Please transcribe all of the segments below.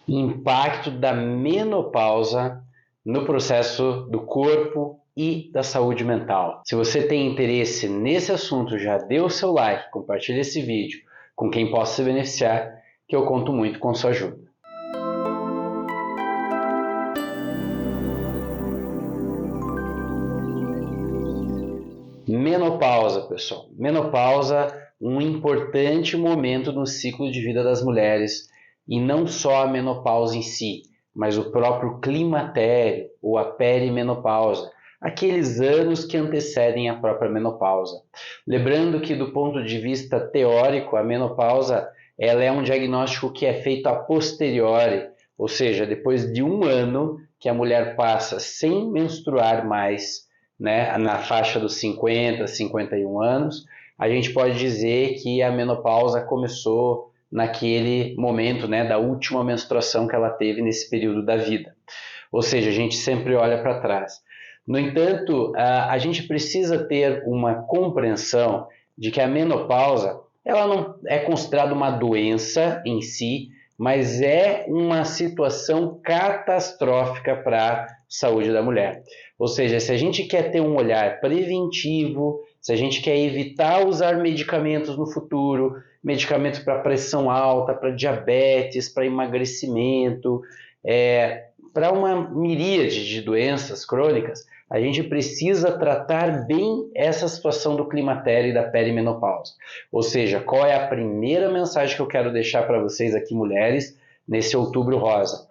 Impacto da menopausa no processo do corpo e da saúde mental. Se você tem interesse nesse assunto, já dê o seu like, compartilhe esse vídeo com quem possa se beneficiar, que eu conto muito com sua ajuda. Menopausa, pessoal. Menopausa, um importante momento no ciclo de vida das mulheres, e não só a menopausa em si, mas o próprio climatério ou a perimenopausa, aqueles anos que antecedem a própria menopausa. Lembrando que do ponto de vista teórico, a menopausa ela é um diagnóstico que é feito a posteriori, ou seja, depois de um ano que a mulher passa sem menstruar mais, né, na faixa dos 50, 51 anos, a gente pode dizer que a menopausa começou naquele momento, né, da última menstruação que ela teve nesse período da vida. Ou seja, a gente sempre olha para trás. No entanto, a gente precisa ter uma compreensão de que a menopausa ela não é considerada uma doença em si, mas é uma situação catastrófica para a saúde da mulher. Ou seja, se a gente quer ter um olhar preventivo, se a gente quer evitar usar medicamentos no futuro, medicamentos para pressão alta, para diabetes, para emagrecimento, para uma miríade de doenças crônicas, a gente precisa tratar bem essa situação do climatério e da perimenopausa. Ou seja, qual é a primeira mensagem que eu quero deixar para vocês aqui, mulheres, nesse Outubro Rosa?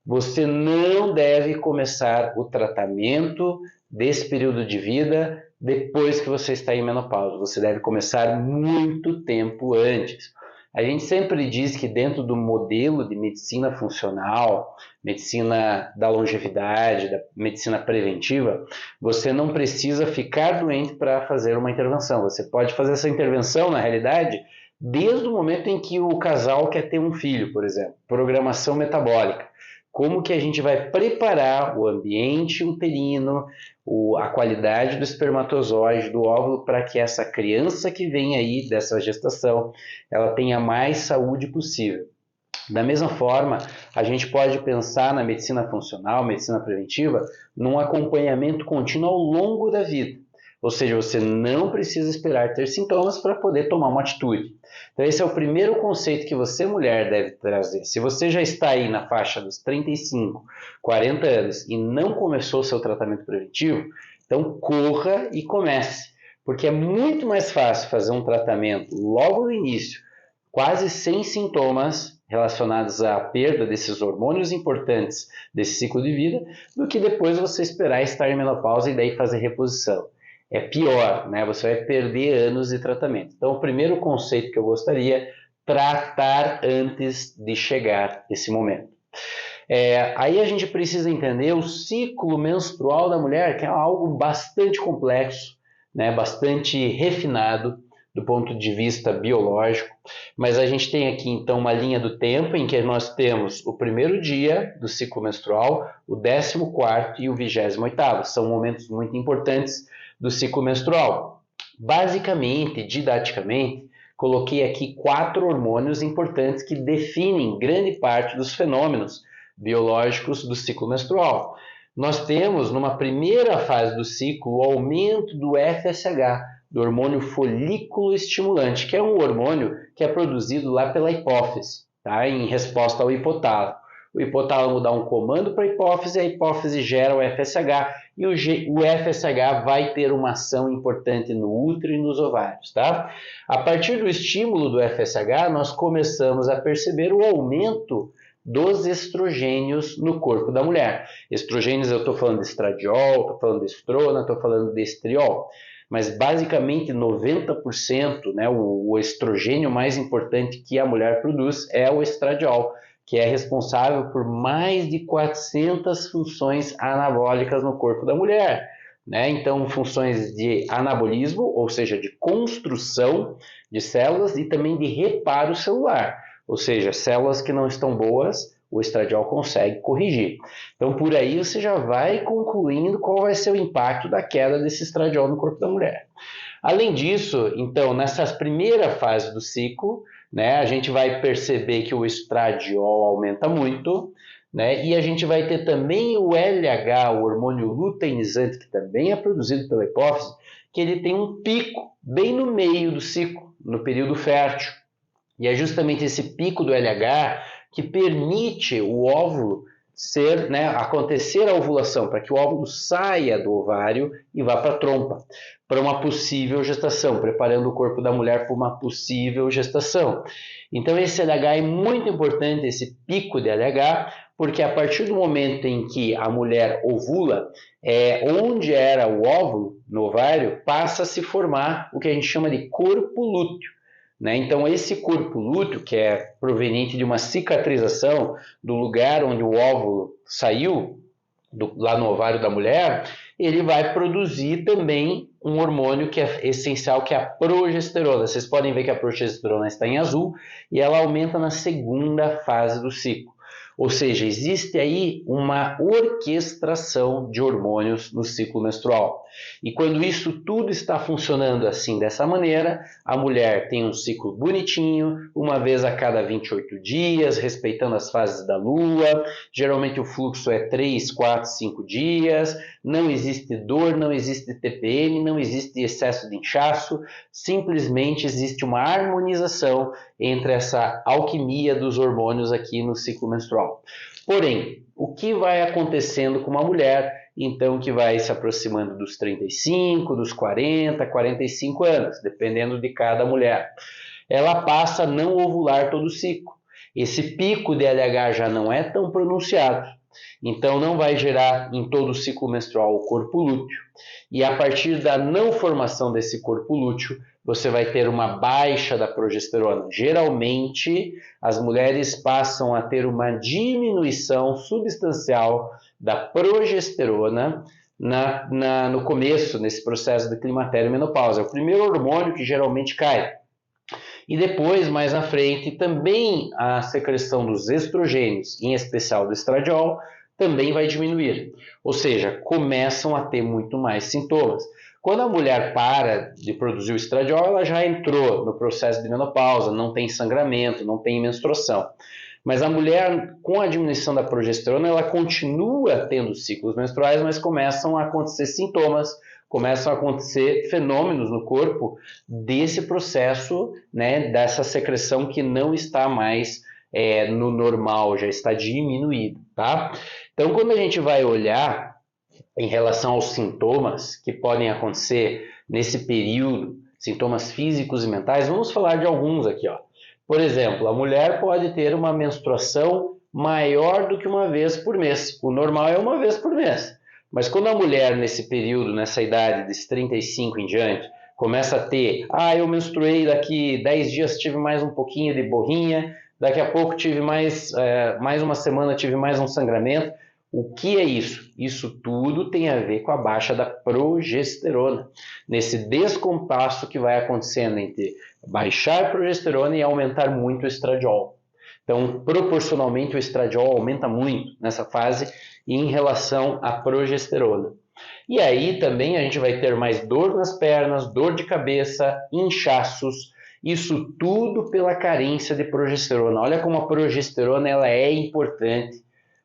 Você não deve começar o tratamento desse período de vida depois que você está em menopausa. Você deve começar muito tempo antes. A gente sempre diz que dentro do modelo de medicina funcional, medicina da longevidade, da medicina preventiva, você não precisa ficar doente para fazer uma intervenção. Você pode fazer essa intervenção, na realidade, desde o momento em que o casal quer ter um filho, por exemplo. Programação metabólica. Como que a gente vai preparar o ambiente uterino, a qualidade do espermatozoide, do óvulo, para que essa criança que vem aí dessa gestação, ela tenha mais saúde possível. Da mesma forma, a gente pode pensar na medicina funcional, medicina preventiva, num acompanhamento contínuo ao longo da vida. Ou seja, você não precisa esperar ter sintomas para poder tomar uma atitude. Então esse é o primeiro conceito que você, mulher, deve trazer. Se você já está aí na faixa dos 35, 40 anos e não começou o seu tratamento preventivo, então corra e comece. Porque é muito mais fácil fazer um tratamento logo no início, quase sem sintomas relacionados à perda desses hormônios importantes desse ciclo de vida, do que depois você esperar estar em menopausa e daí fazer reposição. É pior, né? Você vai perder anos de tratamento. Então, o primeiro conceito que eu gostaria é tratar antes de chegar esse momento. Aí a gente precisa entender o ciclo menstrual da mulher, que é algo bastante complexo, né? Bastante refinado do ponto de vista biológico, mas a gente tem aqui então uma linha do tempo em que nós temos o primeiro dia do ciclo menstrual, o 14º e o 28º. São momentos muito importantes do ciclo menstrual. Basicamente, didaticamente, coloquei aqui 4 hormônios importantes que definem grande parte dos fenômenos biológicos do ciclo menstrual. Nós temos, numa primeira fase do ciclo, o aumento do FSH, do hormônio folículo estimulante, que é um hormônio que é produzido lá pela hipófise, tá? Em resposta ao hipotálamo. O hipotálamo dá um comando para a hipófise gera o FSH, e o FSH vai ter uma ação importante no útero e nos ovários, tá? A partir do estímulo do FSH, nós começamos a perceber o aumento dos estrogênios no corpo da mulher. Estrogênios, eu estou falando de estradiol, estou falando de estrona, estou falando de estriol. Mas basicamente 90%, né, o estrogênio mais importante que a mulher produz é o estradiol, que é responsável por mais de 400 funções anabólicas no corpo da mulher. Né? Então, funções de anabolismo, ou seja, de construção de células, e também de reparo celular, ou seja, células que não estão boas, o estradiol consegue corrigir. Então, por aí você já vai concluindo qual vai ser o impacto da queda desse estradiol no corpo da mulher. Além disso, então, nessa primeira fase do ciclo, né? A gente vai perceber que o estradiol aumenta muito, né? E a gente vai ter também o LH, o hormônio luteinizante, que também é produzido pela hipófise, que ele tem um pico bem no meio do ciclo, no período fértil. E é justamente esse pico do LH que permite o óvulo ser, né, acontecer a ovulação, para que o óvulo saia do ovário e vá para a trompa, para uma possível gestação, preparando o corpo da mulher para uma possível gestação. Então esse LH é muito importante, esse pico de LH, porque a partir do momento em que a mulher ovula, onde era o óvulo no ovário, passa a se formar o que a gente chama de corpo lúteo. Né? Então, esse corpo lúteo, que é proveniente de uma cicatrização do lugar onde o óvulo saiu, lá no ovário da mulher, ele vai produzir também um hormônio que é essencial, que é a progesterona. Vocês podem ver que a progesterona está em azul e ela aumenta na segunda fase do ciclo. Ou seja, existe aí uma orquestração de hormônios no ciclo menstrual. E quando isso tudo está funcionando assim, dessa maneira, a mulher tem um ciclo bonitinho, uma vez a cada 28 dias, respeitando as fases da lua. Geralmente o fluxo é 3, 4, 5 dias. Não existe dor, não existe TPM, não existe excesso de inchaço. Simplesmente existe uma harmonização entre essa alquimia dos hormônios aqui no ciclo menstrual. Porém, o que vai acontecendo com uma mulher, então, que vai se aproximando dos 35, dos 40, 45 anos, dependendo de cada mulher? Ela passa a não ovular todo o ciclo. Esse pico de LH já não é tão pronunciado, então não vai gerar em todo o ciclo menstrual o corpo lúteo. E a partir da não formação desse corpo lúteo, você vai ter uma baixa da progesterona. Geralmente, as mulheres passam a ter uma diminuição substancial da progesterona no começo, nesse processo de climatério e menopausa. É o primeiro hormônio que geralmente cai. E depois, mais na frente, também a secreção dos estrogênios, em especial do estradiol, também vai diminuir. Ou seja, começam a ter muito mais sintomas. Quando a mulher para de produzir o estradiol, ela já entrou no processo de menopausa, não tem sangramento, não tem menstruação. Mas a mulher, com a diminuição da progesterona, ela continua tendo ciclos menstruais, mas começam a acontecer sintomas, começam a acontecer fenômenos no corpo desse processo, né, dessa secreção que não está mais no normal, já está diminuído, tá? Então, quando a gente vai olhar em relação aos sintomas que podem acontecer nesse período, sintomas físicos e mentais, vamos falar de alguns aqui, ó. Por exemplo, a mulher pode ter uma menstruação maior do que uma vez por mês. O normal é uma vez por mês. Mas quando a mulher, nesse período, nessa idade, dos 35 em diante, começa a ter, eu menstruei, daqui 10 dias tive mais um pouquinho de borrinha, daqui a pouco tive mais uma semana, tive mais um sangramento. O que é isso? Isso tudo tem a ver com a baixa da progesterona, nesse descompasso que vai acontecendo entre baixar a progesterona e aumentar muito o estradiol. Então, proporcionalmente, o estradiol aumenta muito nessa fase em relação à progesterona. E aí também a gente vai ter mais dor nas pernas, dor de cabeça, inchaços, isso tudo pela carência de progesterona. Olha como a progesterona ela é importante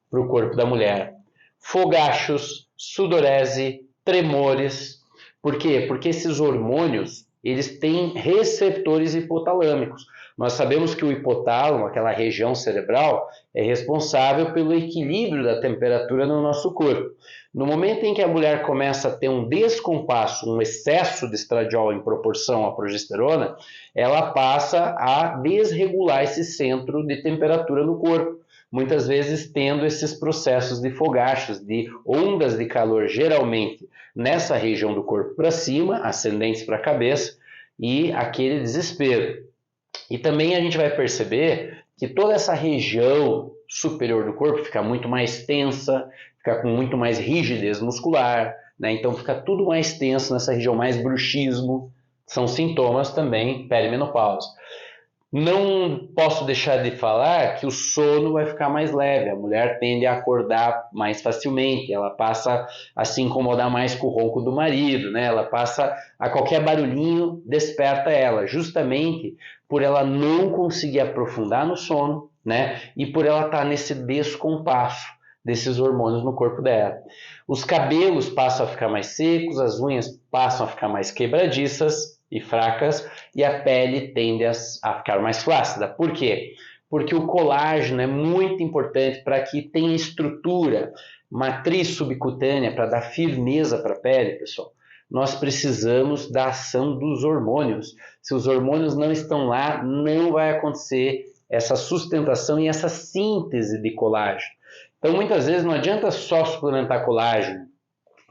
para o corpo da mulher. Fogachos, sudorese, tremores. Por quê? Porque esses hormônios eles têm receptores hipotalâmicos. Nós sabemos que o hipotálamo, aquela região cerebral, é responsável pelo equilíbrio da temperatura no nosso corpo. No momento em que a mulher começa a ter um descompasso, um excesso de estradiol em proporção à progesterona, ela passa a desregular esse centro de temperatura no corpo. Muitas vezes tendo esses processos de fogachos, de ondas de calor, geralmente nessa região do corpo para cima, ascendentes para a cabeça, e aquele desespero. E também a gente vai perceber que toda essa região superior do corpo fica muito mais tensa, fica com muito mais rigidez muscular, né? Então fica tudo mais tenso nessa região, mais bruxismo, são sintomas também perimenopausa. Não posso deixar de falar que o sono vai ficar mais leve, a mulher tende a acordar mais facilmente, ela passa a se incomodar mais com o ronco do marido, né? Ela passa a qualquer barulhinho desperta ela, justamente por ela não conseguir aprofundar no sono, né? E por ela estar nesse descompasso desses hormônios no corpo dela. Os cabelos passam a ficar mais secos, as unhas passam a ficar mais quebradiças e fracas, e a pele tende a ficar mais flácida. Por quê? Porque o colágeno é muito importante para que tenha estrutura, matriz subcutânea, para dar firmeza para a pele, pessoal. Nós precisamos da ação dos hormônios. Se os hormônios não estão lá, não vai acontecer essa sustentação e essa síntese de colágeno. Então, muitas vezes não adianta só suplementar colágeno,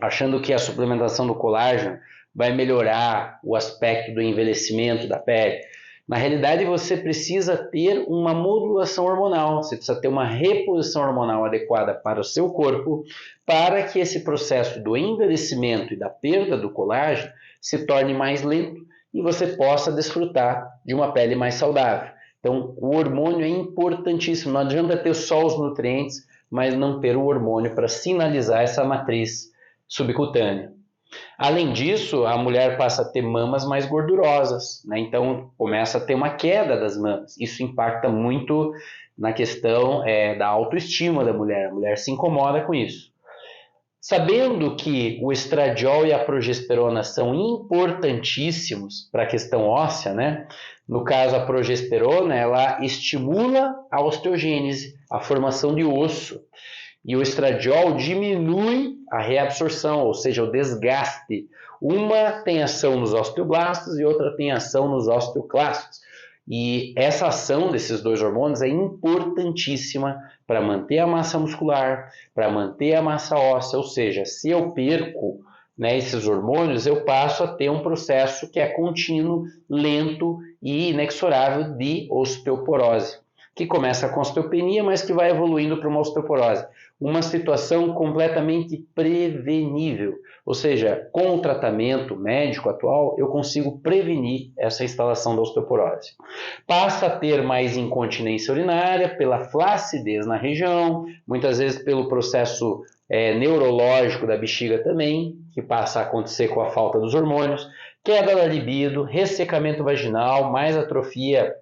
achando que a suplementação do colágeno vai melhorar o aspecto do envelhecimento da pele. Na realidade, você precisa ter uma modulação hormonal, você precisa ter uma reposição hormonal adequada para o seu corpo, para que esse processo do envelhecimento e da perda do colágeno se torne mais lento e você possa desfrutar de uma pele mais saudável. Então, o hormônio é importantíssimo, não adianta ter só os nutrientes, mas não ter o hormônio para sinalizar essa matriz subcutânea. Além disso, a mulher passa a ter mamas mais gordurosas, né? Então começa a ter uma queda das mamas. Isso impacta muito na questão da autoestima da mulher. A mulher se incomoda com isso. Sabendo que o estradiol e a progesterona são importantíssimos para a questão óssea, né? No caso, a progesterona, ela estimula a osteogênese, a formação de osso. E o estradiol diminui a reabsorção, ou seja, o desgaste. Uma tem ação nos osteoblastos e outra tem ação nos osteoclastos. E essa ação desses dois hormônios é importantíssima para manter a massa muscular, para manter a massa óssea, ou seja, se eu perco, né, esses hormônios, eu passo a ter um processo que é contínuo, lento e inexorável de osteoporose, que começa com osteopenia, mas que vai evoluindo para uma osteoporose. Uma situação completamente prevenível, ou seja, com o tratamento médico atual, eu consigo prevenir essa instalação da osteoporose. Passa a ter mais incontinência urinária pela flacidez na região, muitas vezes pelo processo neurológico da bexiga também, que passa a acontecer com a falta dos hormônios, queda da libido, ressecamento vaginal, mais atrofia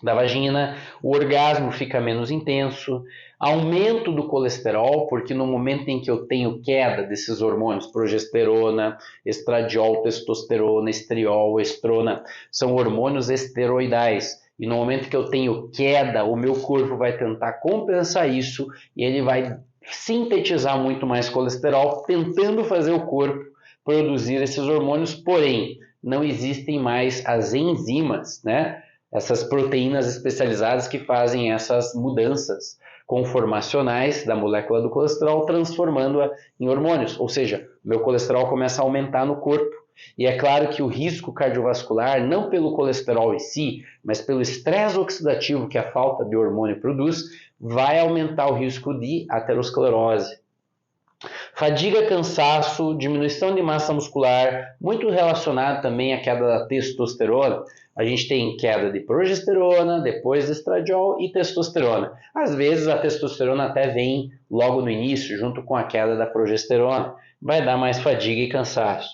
da vagina, o orgasmo fica menos intenso, aumento do colesterol, porque no momento em que eu tenho queda desses hormônios, progesterona, estradiol, testosterona, estriol, estrona, são hormônios esteroidais. E no momento que eu tenho queda, o meu corpo vai tentar compensar isso e ele vai sintetizar muito mais colesterol, tentando fazer o corpo produzir esses hormônios, porém, não existem mais as enzimas, né? Essas proteínas especializadas que fazem essas mudanças conformacionais da molécula do colesterol, transformando-a em hormônios. Ou seja, meu colesterol começa a aumentar no corpo. E é claro que o risco cardiovascular, não pelo colesterol em si, mas pelo estresse oxidativo que a falta de hormônio produz, vai aumentar o risco de aterosclerose. Fadiga, cansaço, diminuição de massa muscular, muito relacionado também à queda da testosterona. A gente tem queda de progesterona, depois de estradiol e testosterona. Às vezes a testosterona até vem logo no início, junto com a queda da progesterona. Vai dar mais fadiga e cansaço.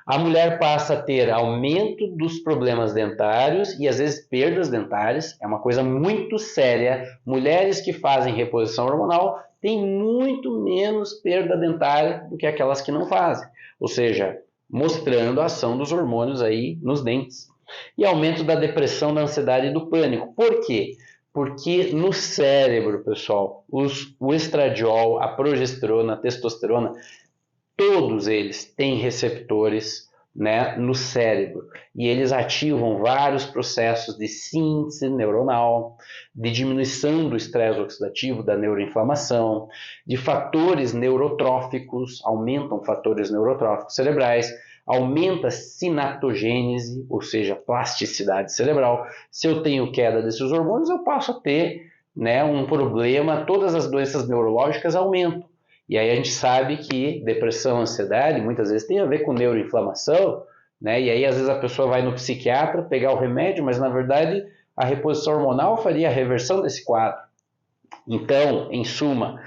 A mulher passa a ter aumento dos problemas dentários e às vezes perdas dentárias. É uma coisa muito séria. Mulheres que fazem reposição hormonal têm muito menos perda dentária do que aquelas que não fazem. Ou seja, mostrando a ação dos hormônios aí nos dentes. E aumento da depressão, da ansiedade e do pânico. Por quê? Porque no cérebro, pessoal, o estradiol, a progesterona, a testosterona, todos eles têm receptores, né, no cérebro e eles ativam vários processos de síntese neuronal, de diminuição do estresse oxidativo, da neuroinflamação, de fatores neurotróficos, aumentam fatores neurotróficos cerebrais, aumenta a sinaptogênese, ou seja, plasticidade cerebral. Se eu tenho queda desses hormônios, eu passo a ter, né, um problema, todas as doenças neurológicas aumentam. E aí a gente sabe que depressão, ansiedade, muitas vezes tem a ver com neuroinflamação, né? E aí às vezes a pessoa vai no psiquiatra pegar o remédio, mas na verdade a reposição hormonal faria a reversão desse quadro. Então, em suma,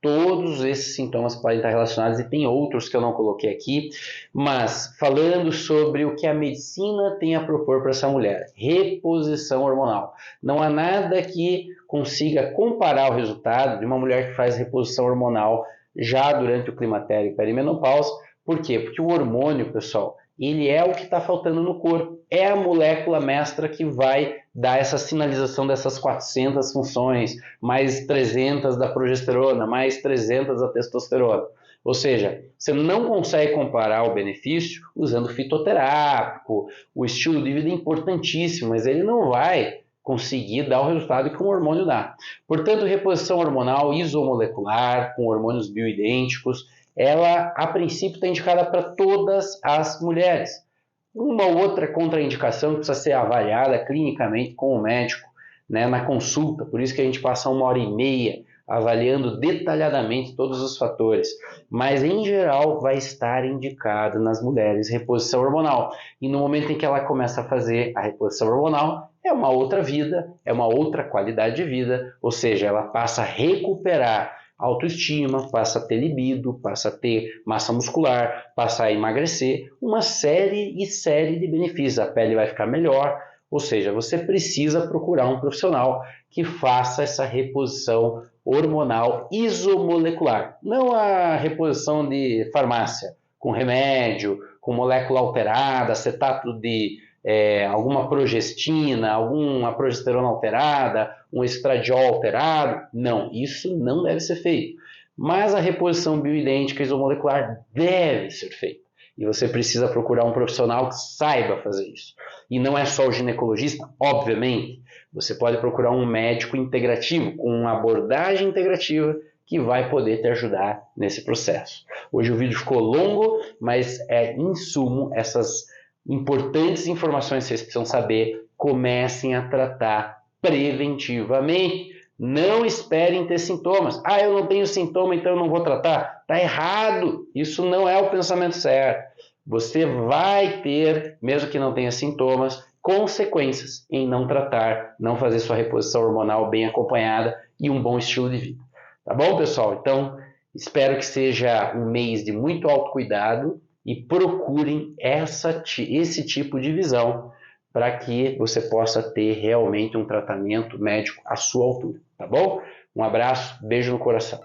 todos esses sintomas podem estar relacionados e tem outros que eu não coloquei aqui, mas falando sobre o que a medicina tem a propor para essa mulher, reposição hormonal. Não há nada que consiga comparar o resultado de uma mulher que faz reposição hormonal já durante o climatério e perimenopausa. Por quê? Porque o hormônio, pessoal, ele é o que está faltando no corpo. É a molécula mestra que vai dar essa sinalização dessas 400 funções, mais 300 da progesterona, mais 300 da testosterona. Ou seja, você não consegue comparar o benefício usando fitoterápico. O estilo de vida é importantíssimo, mas ele não vai conseguir dar o resultado que um hormônio dá. Portanto, reposição hormonal isomolecular, com hormônios bioidênticos, ela, a princípio, está indicada para todas as mulheres. Uma ou outra contraindicação precisa ser avaliada clinicamente com o médico, né, na consulta. Por isso que a gente passa 1h30 avaliando detalhadamente todos os fatores. Mas, em geral, vai estar indicado nas mulheres reposição hormonal. E no momento em que ela começa a fazer a reposição hormonal, é uma outra vida, é uma outra qualidade de vida, ou seja, ela passa a recuperar autoestima, passa a ter libido, passa a ter massa muscular, passa a emagrecer, uma série de benefícios. A pele vai ficar melhor, ou seja, você precisa procurar um profissional que faça essa reposição hormonal isomolecular, não a reposição de farmácia, com remédio, com molécula alterada, acetato de alguma progestina, alguma progesterona alterada, um estradiol alterado. Não, isso não deve ser feito. Mas a reposição bioidêntica isomolecular deve ser feita. E você precisa procurar um profissional que saiba fazer isso. E não é só o ginecologista, obviamente. Você pode procurar um médico integrativo, com uma abordagem integrativa, que vai poder te ajudar nesse processo. Hoje o vídeo ficou longo, mas em sumo, essas importantes informações que vocês precisam saber, comecem a tratar preventivamente. Não esperem ter sintomas. Ah, eu não tenho sintoma, então eu não vou tratar. Está errado. Isso não é o pensamento certo. Você vai ter, mesmo que não tenha sintomas, consequências em não tratar, não fazer sua reposição hormonal bem acompanhada e um bom estilo de vida. Tá bom, pessoal? Então, espero que seja um mês de muito autocuidado e procurem esse tipo de visão para que você possa ter realmente um tratamento médico à sua altura, tá bom? Um abraço, beijo no coração.